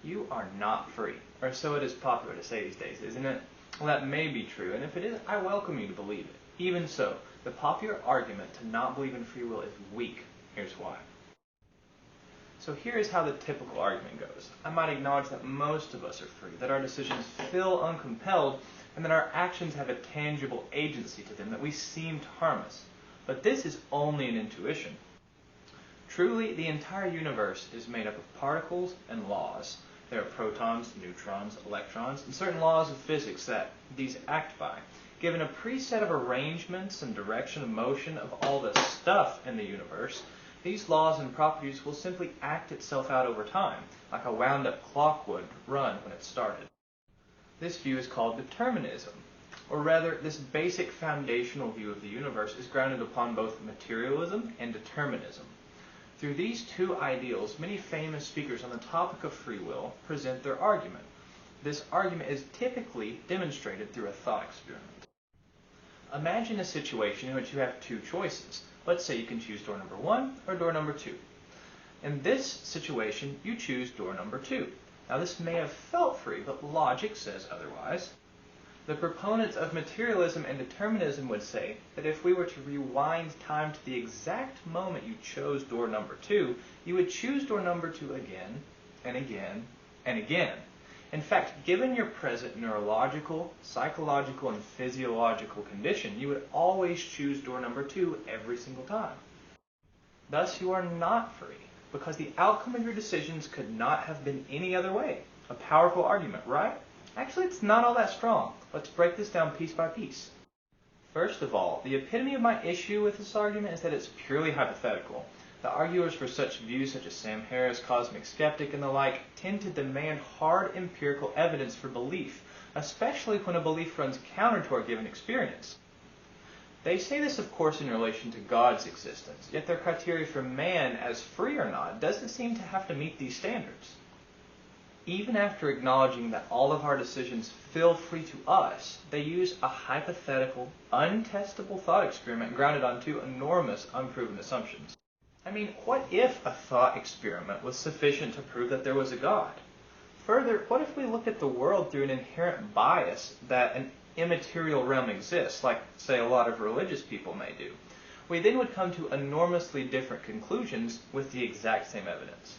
You are not free, or so it is popular to say these days, isn't it? Well, that may be true, and if it is, I welcome you to believe it. Even so, the popular argument to not believe in free will is weak. Here's why. So here is how the typical argument goes. I might acknowledge that most of us are free, that our decisions feel uncompelled, and that our actions have a tangible agency to them, that we seem to harm us. But this is only an intuition. Truly, the entire universe is made up of particles and laws. There are protons, neutrons, electrons, and certain laws of physics that these act by. Given a preset of arrangements and direction of motion of all the stuff in the universe, these laws and properties will simply act itself out over time, like a wound-up clock would run when it started. This view is called determinism, or rather, this basic foundational view of the universe is grounded upon both materialism and determinism. Through these two ideals, many famous speakers on the topic of free will present their argument. This argument is typically demonstrated through a thought experiment. Imagine a situation in which you have two choices. Let's say you can choose door number 1 or door number 2. In this situation, you choose door number 2. Now this may have felt free, but logic says otherwise. The proponents of materialism and determinism would say that if we were to rewind time to the exact moment you chose door number 2, you would choose door number 2 again, and again, and again. In fact, given your present neurological, psychological, and physiological condition, you would always choose door number 2 every single time. Thus, you are not free, because the outcome of your decisions could not have been any other way. A powerful argument, right? Actually, it's not all that strong. Let's break this down piece by piece. First of all, the epitome of my issue with this argument is that it's purely hypothetical. The arguers for such views, such as Sam Harris, Cosmic Skeptic, and the like, tend to demand hard empirical evidence for belief, especially when a belief runs counter to our given experience. They say this, of course, in relation to God's existence, yet their criteria for man as free or not doesn't seem to have to meet these standards. Even after acknowledging that all of our decisions feel free to us, they use a hypothetical, untestable thought experiment grounded on two enormous, unproven assumptions. I mean, what if a thought experiment was sufficient to prove that there was a God? Further, what if we look at the world through an inherent bias that an immaterial realm exists, like, say, a lot of religious people may do? We then would come to enormously different conclusions with the exact same evidence.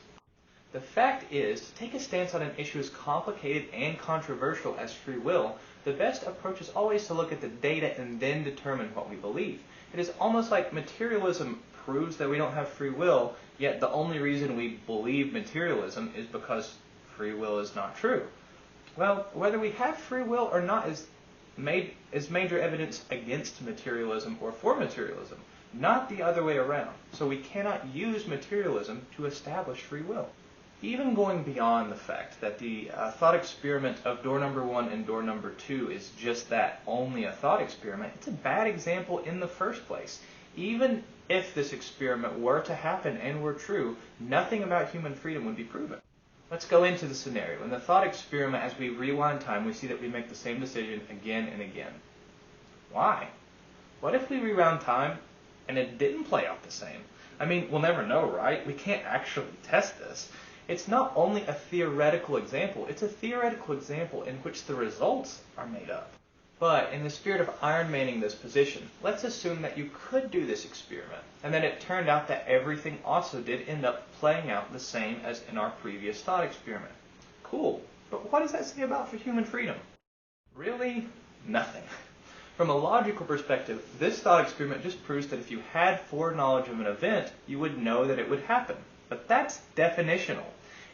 The fact is, to take a stance on an issue as complicated and controversial as free will, the best approach is always to look at the data and then determine what we believe. It is almost like materialism proves that we don't have free will, yet the only reason we believe materialism is because free will is not true. Well, whether we have free will or not is major evidence against materialism or for materialism, not the other way around. So we cannot use materialism to establish free will. Even going beyond the fact that the thought experiment of door number 1 and door number 2 is just that, only a thought experiment, it's a bad example in the first place. Even if this experiment were to happen and were true, nothing about human freedom would be proven. Let's go into the scenario. In the thought experiment, as we rewind time, we see that we make the same decision again and again. Why? What if we rewound time and it didn't play out the same? I mean, we'll never know, right? We can't actually test this. It's not only a theoretical example, it's a theoretical example in which the results are made up. But in the spirit of Iron Manning this position, let's assume that you could do this experiment, and then it turned out that everything also did end up playing out the same as in our previous thought experiment. Cool, but what does that say about for human freedom? Really, nothing. From a logical perspective, this thought experiment just proves that if you had foreknowledge of an event, you would know that it would happen. But that's definitional.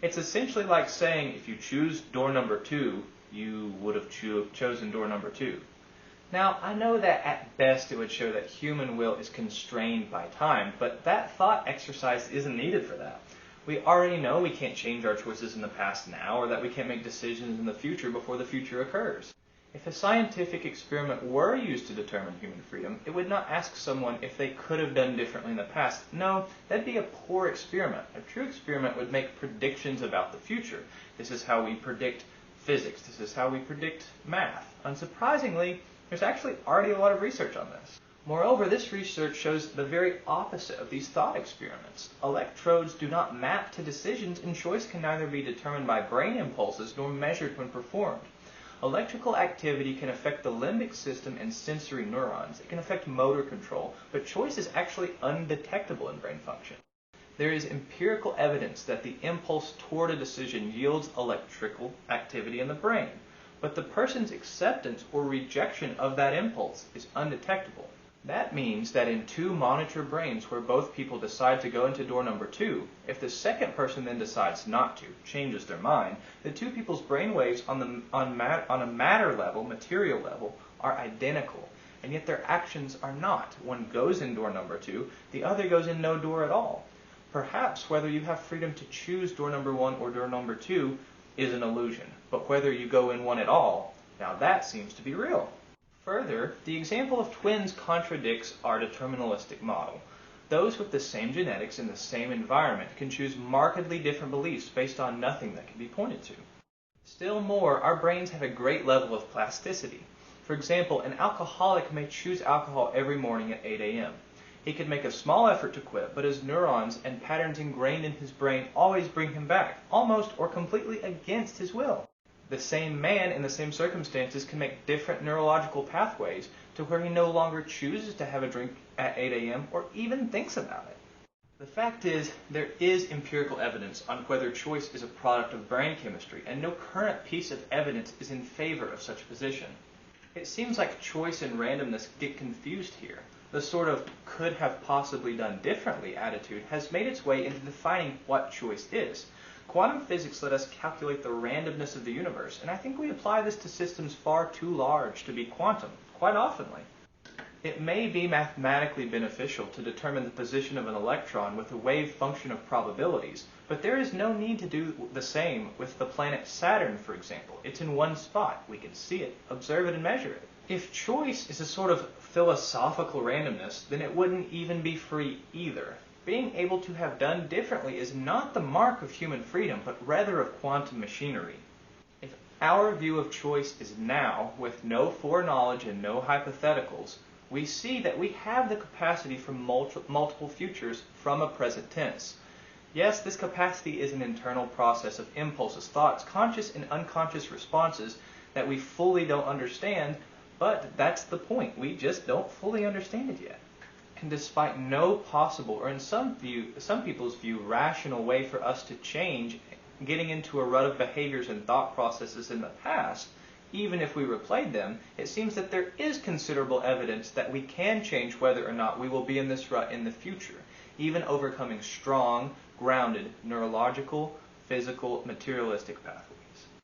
It's essentially like saying if you choose door number 2, you would have chosen door number 2. Now, I know that at best it would show that human will is constrained by time, but that thought exercise isn't needed for that. We already know we can't change our choices in the past now, or that we can't make decisions in the future before the future occurs. If a scientific experiment were used to determine human freedom, it would not ask someone if they could have done differently in the past. No, that'd be a poor experiment. A true experiment would make predictions about the future. This is how we predict physics. This is how we predict math. Unsurprisingly, there's actually already a lot of research on this. Moreover, this research shows the very opposite of these thought experiments. Electrodes do not map to decisions, and choice can neither be determined by brain impulses nor measured when performed. Electrical activity can affect the limbic system and sensory neurons. It can affect motor control, but choice is actually undetectable in brain function. There is empirical evidence that the impulse toward a decision yields electrical activity in the brain, but the person's acceptance or rejection of that impulse is undetectable. That means that in two monitor brains where both people decide to go into door number 2, if the second person then decides not to, changes their mind, the two people's brain waves on a matter level, material level, are identical, and yet their actions are not. One goes in door number 2, the other goes in no door at all. Perhaps whether you have freedom to choose door number 1 or door number 2 is an illusion, but whether you go in one at all, now that seems to be real. Further, the example of twins contradicts our deterministic model. Those with the same genetics in the same environment can choose markedly different beliefs based on nothing that can be pointed to. Still more, our brains have a great level of plasticity. For example, an alcoholic may choose alcohol every morning at 8 a.m. He could make a small effort to quit, but his neurons and patterns ingrained in his brain always bring him back, almost or completely against his will. The same man in the same circumstances can make different neurological pathways to where he no longer chooses to have a drink at 8 a.m. or even thinks about it. The fact is, there is empirical evidence on whether choice is a product of brain chemistry, and no current piece of evidence is in favor of such a position. It seems like choice and randomness get confused here. The sort of could have possibly done differently attitude has made its way into defining what choice is. Quantum physics let us calculate the randomness of the universe, and I think we apply this to systems far too large to be quantum, quite oftenly. It may be mathematically beneficial to determine the position of an electron with a wave function of probabilities, but there is no need to do the same with the planet Saturn, for example. It's in one spot. We can see it, observe it, and measure it. If choice is a sort of philosophical randomness, then it wouldn't even be free either. Being able to have done differently is not the mark of human freedom, but rather of quantum machinery. If our view of choice is now, with no foreknowledge and no hypotheticals, we see that we have the capacity for multiple futures from a present tense. Yes, this capacity is an internal process of impulses, thoughts, conscious and unconscious responses that we fully don't understand, but that's the point. We just don't fully understand it yet. And despite no possible, or in some people's view, rational way for us to change, getting into a rut of behaviors and thought processes in the past, even if we replayed them, it seems that there is considerable evidence that we can change whether or not we will be in this rut in the future, even overcoming strong, grounded, neurological, physical, materialistic pathways.